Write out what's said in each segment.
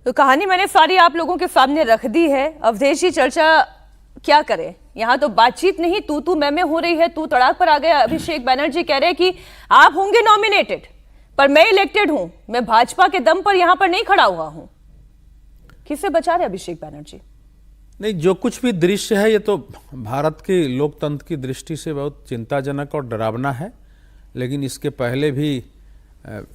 तो कहानी मैंने सारी आप लोगों के सामने रख दी है। अवधेश जी, चर्चा क्या करें? यहाँ तो बातचीत नहीं, तू मैं हो रही है। तू तड़ाक पर आ गया। अभिषेक बैनर्जी कह रहे कि आप होंगे नॉमिनेटेड, पर मैं इलेक्टेड हूं, मैं भाजपा के दम पर यहां पर नहीं खड़ा हुआ हूं। किससे बचा रहे अभिषेक बैनर्जी? नहीं, जो कुछ भी दृश्य है ये तो भारत के लोकतंत्र की दृष्टि से बहुत चिंताजनक और डरावना है। लेकिन इसके पहले भी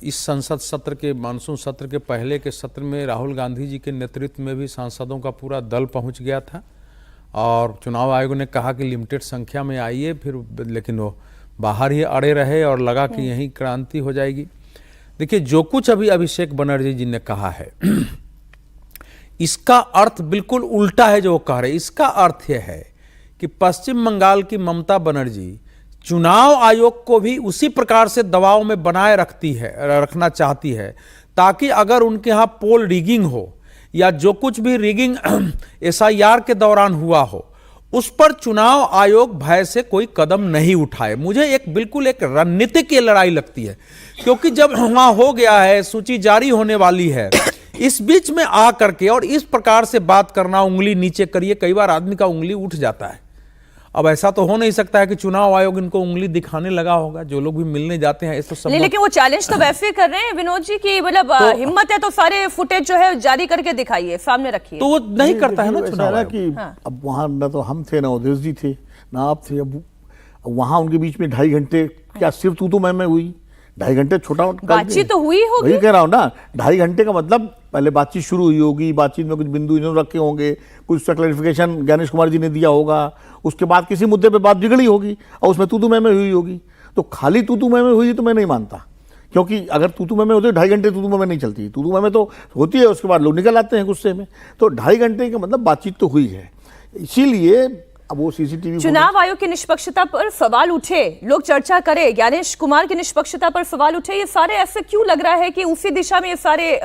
इस संसद सत्र के मानसून सत्र के पहले के सत्र में राहुल गांधी जी के नेतृत्व में भी सांसदों का पूरा दल पहुंच गया था और चुनाव आयोग ने कहा कि लिमिटेड संख्या में आइए, फिर लेकिन वो बाहर ही अड़े रहे और लगा कि यहीं क्रांति हो जाएगी। देखिए, जो कुछ अभी अभिषेक बनर्जी जी ने कहा है इसका अर्थ बिल्कुल उल्टा है जो वो कह रहे। इसका अर्थ यह है कि पश्चिम बंगाल की ममता बनर्जी चुनाव आयोग को भी उसी प्रकार से दबाव में बनाए रखना चाहती है, ताकि अगर उनके यहाँ पोल रिगिंग हो या जो कुछ भी रिगिंग SIR के दौरान हुआ हो, उस पर चुनाव आयोग भय से कोई कदम नहीं उठाए। मुझे बिल्कुल एक रणनीतिक ये लड़ाई लगती है, क्योंकि जब वहां हो गया है, सूची जारी होने वाली है, इस बीच में आ करके और इस प्रकार से बात करना, उंगली नीचे करिए, कई बार आदमी का उंगली उठ जाता है। अब ऐसा तो हो नहीं सकता है कि चुनाव आयोग इनको उंगली दिखाने लगा होगा। जो लोग भी मिलने जाते हैं इस तो सब, लेकिन वो चैलेंज तो वैसे कर रहे हैं विनोद जी की, मतलब हिम्मत है तो सारे फुटेज जो है जारी करके दिखाइए, सामने रखिए। तो वो नहीं करता है ना चुनाव आयोग। कि अब वहां न तो हम थे, ना अवधेश जी थे, ना आप थे। अब वहां उनके बीच में 2.5 घंटे क्या सिर्फ तू मैं हुई? 2.5 घंटे छोटा बातचीत तो हुई होगी। वही कह रहा हूँ ना, 2.5 घंटे का मतलब पहले बातचीत शुरू हुई होगी, बातचीत में कुछ बिंदु इन्होंने रखे होंगे, कुछ सा क्लैरिफिकेशन ज्ञानेश कुमार जी ने दिया होगा, उसके बाद किसी मुद्दे पे बात बिगड़ी होगी और उसमें तू मैं हुई होगी। तो खाली तू मैं हुई तो मैं नहीं मानता, क्योंकि अगर तू मैं होती 2.5 घंटे तू मैं नहीं चलती। तू मैं तो होती है, उसके बाद लोग निकल आते हैं गुस्से में। तो 2.5 घंटे का मतलब बातचीत तो हुई है। इसीलिए अब वो CCTV चुनाव आयोग की निष्पक्षता पर सवाल उठे, लोग चर्चा करें, ज्ञानेश कुमार की निष्पक्षता पर सवाल उठे, ये सारे ऐसे क्यों लग रहा है कि उसी दिशा में ये सारे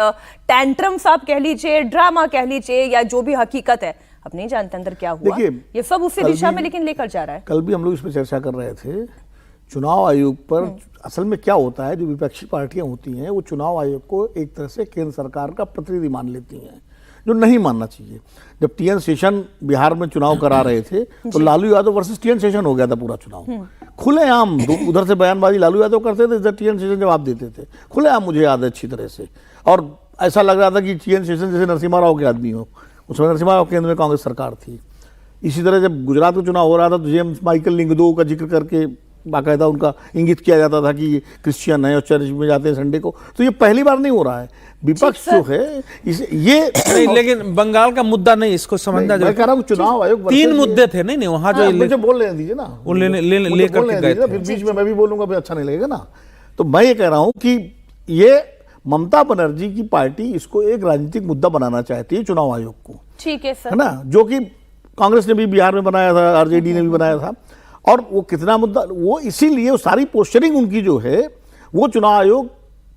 टैंट्रम्स आप कह लीजिए, ड्रामा कह लीजिए, या जो भी हकीकत है, अब नहीं जानते अंदर क्या हुआ, ये सब उसी दिशा में लेकिन लेकर जा रहा है। कल भी हम लोग इस पर चर्चा कर रहे थे। चुनाव आयोग पर असल में क्या होता है, जो विपक्षी पार्टियां होती हैं वो चुनाव आयोग को एक तरह से केंद्र सरकार का प्रतिनिधि मान लेती हैं, जो नहीं मानना चाहिए। जब TN शेषन बिहार में चुनाव करा रहे थे तो लालू यादव वर्सेस TN शेषन हो गया था पूरा चुनाव। खुलेआम उधर से बयानबाजी लालू यादव करते थे, इधर TN शेषन जवाब देते थे, खुलेआम, मुझे याद है अच्छी तरह से। और ऐसा लग रहा था कि TN शेषन जैसे नरसिम्हा राव के आदमी हो। उस समय नरसिम्हा राव केंद्र में कांग्रेस सरकार थी। इसी तरह जब गुजरात में चुनाव हो रहा था तो जेम्स माइकल लिंगदो का जिक्र करके बाकायदा उनका इंगित किया जाता था कि क्रिश्चियन है और चर्च में जाते हैं संडे को। तो ये पहली बार नहीं हो रहा है। विपक्ष जो है ये नहीं, लेकिन बंगाल का मुद्दा नहीं, इसको समझना मैं कह रहा हूँ चुनाव आयोग 3 मुद्दे थे। नहीं वहां जो मुझे बोल लेने दीजिए ना, वो लेकर के गए थे, फिर बीच में मैं भी बोलूंगा, फिर अच्छा नहीं लगेगा ना। तो मैं ये कह रहा हूँ कि ये ममता बनर्जी की पार्टी इसको एक राजनीतिक मुद्दा बनाना चाहती है चुनाव आयोग को, ठीक है सर, है ना, जो कि कांग्रेस ने भी बिहार में बनाया था, RJD ने भी बनाया था। और वो कितना मुद्दा, वो इसीलिए वो सारी पोस्टरिंग उनकी जो है वो चुनाव आयोग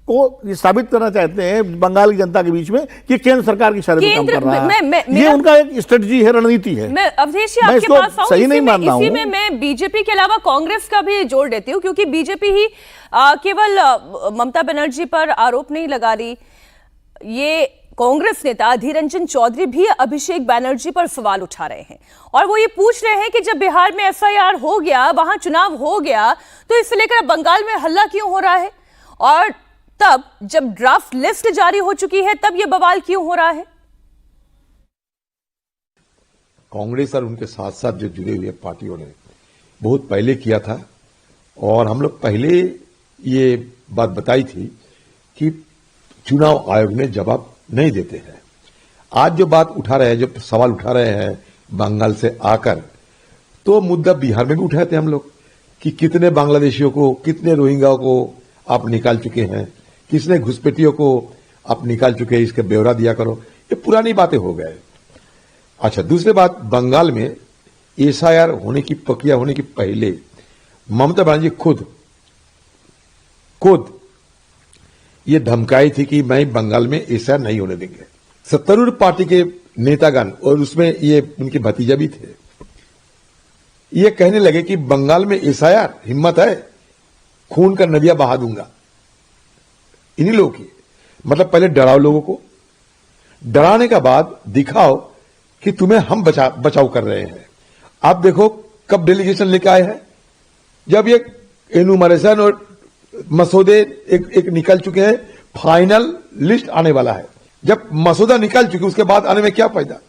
को ये साबित करना चाहते हैं बंगाल की जनता के बीच में कि केंद्र सरकार की शर्त काम कर रहा है। ये उनका एक स्ट्रेटजी है, रणनीति है। मैं अवधेश जी आपके पास आऊं, सही नहीं मान रहा हूं। इसी में मैं बीजेपी के अलावा कांग्रेस का भी जोड़ देती हूँ, क्योंकि बीजेपी ही केवल ममता बनर्जी पर आरोप नहीं लगा रही, ये कांग्रेस नेता अधीर रंजन चौधरी भी अभिषेक बैनर्जी पर सवाल उठा रहे हैं। और वो ये पूछ रहे हैं कि जब बिहार में FIR हो गया, वहां चुनाव हो गया, तो इसे लेकर बंगाल में हल्ला क्यों हो रहा है, और तब जब ड्राफ्ट लिस्ट जारी हो चुकी है तब ये बवाल क्यों हो रहा है? कांग्रेस और उनके साथ साथ जो जुड़े हुए पार्टियों ने बहुत पहले किया था, और हम लोग पहले ये बात बताई थी कि चुनाव आयोग ने जवाब नहीं देते हैं। आज जो बात उठा रहे हैं, जो सवाल उठा रहे हैं बंगाल से आकर, तो मुद्दा बिहार में भी उठाए थे हम लोग कि कितने बांग्लादेशियों को, कितने रोहिंग्याओं को आप निकाल चुके हैं, किसने घुसपैठियों को आप निकाल चुके हैं, इसका ब्यौरा दिया करो। ये पुरानी बातें हो गए। अच्छा, दूसरी बात, बंगाल में SIR होने की प्रक्रिया होने की पहले ममता बनर्जी खुद ये धमकाई थी कि मैं बंगाल में SIR नहीं होने देंगे। सत्तारूढ़ पार्टी के नेतागण, और उसमें ये उनके भतीजा भी थे, ये कहने लगे कि बंगाल में SIR, हिम्मत है, खून का नदियां बहा दूंगा। इन्हीं लोगों की, मतलब पहले डराओ लोगों को, डराने का बाद दिखाओ कि तुम्हें हम बचाव कर रहे हैं। आप देखो कब डेलीगेशन लेके आए हैं, जब ये एनुमरेशन और मसौदे एक निकल चुके हैं, फाइनल लिस्ट आने वाला है। जब मसौदा निकल चुके उसके बाद आने में क्या फायदा।